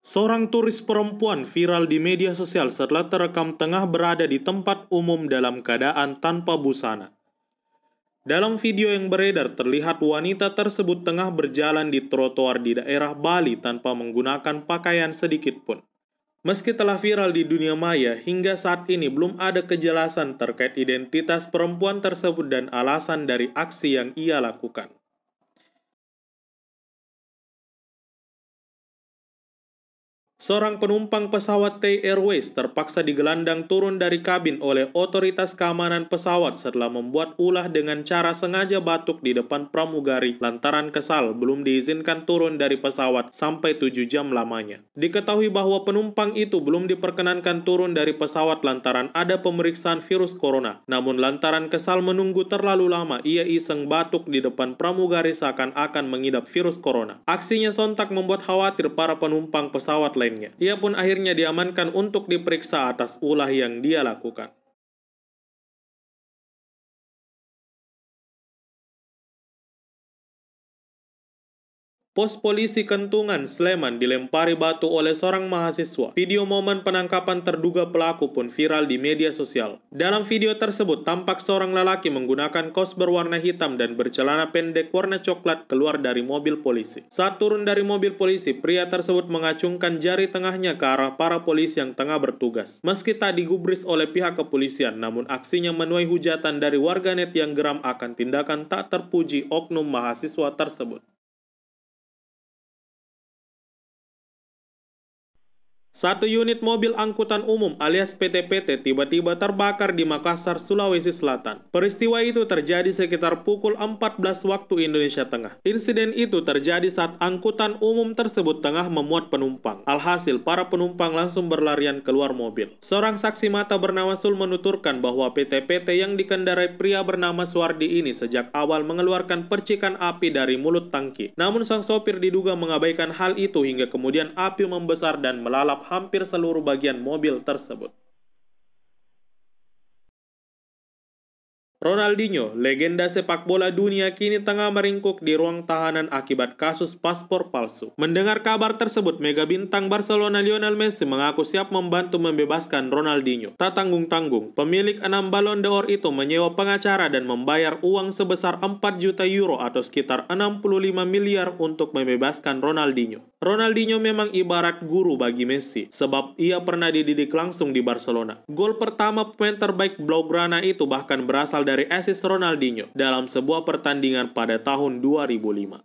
Seorang turis perempuan viral di media sosial setelah terekam tengah berada di tempat umum dalam keadaan tanpa busana. Dalam video yang beredar terlihat wanita tersebut tengah berjalan di trotoar di daerah Bali tanpa menggunakan pakaian sedikit pun. Meski telah viral di dunia maya, hingga saat ini belum ada kejelasan terkait identitas perempuan tersebut dan alasan dari aksi yang ia lakukan. Seorang penumpang pesawat Thai Airways terpaksa digelandang turun dari kabin oleh otoritas keamanan pesawat setelah membuat ulah dengan cara sengaja batuk di depan pramugari lantaran kesal belum diizinkan turun dari pesawat sampai 7 jam lamanya. Diketahui bahwa penumpang itu belum diperkenankan turun dari pesawat lantaran ada pemeriksaan virus corona. Namun lantaran kesal menunggu terlalu lama, ia iseng batuk di depan pramugari seakan-akan mengidap virus corona. Aksinya sontak membuat khawatir para penumpang pesawat lainnya. Ia pun akhirnya diamankan untuk diperiksa atas ulah yang dia lakukan. Pos polisi Kentungan, Sleman dilempari batu oleh seorang mahasiswa. Video momen penangkapan terduga pelaku pun viral di media sosial. Dalam video tersebut, tampak seorang lelaki menggunakan kaos berwarna hitam dan bercelana pendek warna coklat keluar dari mobil polisi. Saat turun dari mobil polisi, pria tersebut mengacungkan jari tengahnya ke arah para polisi yang tengah bertugas. Meski tak digubris oleh pihak kepolisian, namun aksinya menuai hujatan dari warganet yang geram akan tindakan tak terpuji oknum mahasiswa tersebut. Satu unit mobil angkutan umum alias PT-PT tiba-tiba terbakar di Makassar, Sulawesi Selatan. Peristiwa itu terjadi sekitar pukul 14 waktu Indonesia Tengah. Insiden itu terjadi saat angkutan umum tersebut tengah memuat penumpang. Alhasil, para penumpang langsung berlarian keluar mobil. Seorang saksi mata bernama Sul menuturkan bahwa PT-PT yang dikendarai pria bernama Suwardi ini sejak awal mengeluarkan percikan api dari mulut tangki. Namun sang sopir diduga mengabaikan hal itu hingga kemudian api membesar dan melalap hampir seluruh bagian mobil tersebut. Ronaldinho, legenda sepak bola dunia, kini tengah meringkuk di ruang tahanan akibat kasus paspor palsu. Mendengar kabar tersebut, mega bintang Barcelona Lionel Messi mengaku siap membantu membebaskan Ronaldinho. Tak tanggung-tanggung, pemilik 6 Ballon d'Or itu menyewa pengacara dan membayar uang sebesar 4 juta euro atau sekitar 65 miliar untuk membebaskan Ronaldinho. Ronaldinho memang ibarat guru bagi Messi, sebab ia pernah dididik langsung di Barcelona. Gol pertama pemain terbaik Blaugrana itu bahkan berasal dari asis Ronaldinho dalam sebuah pertandingan pada tahun 2005.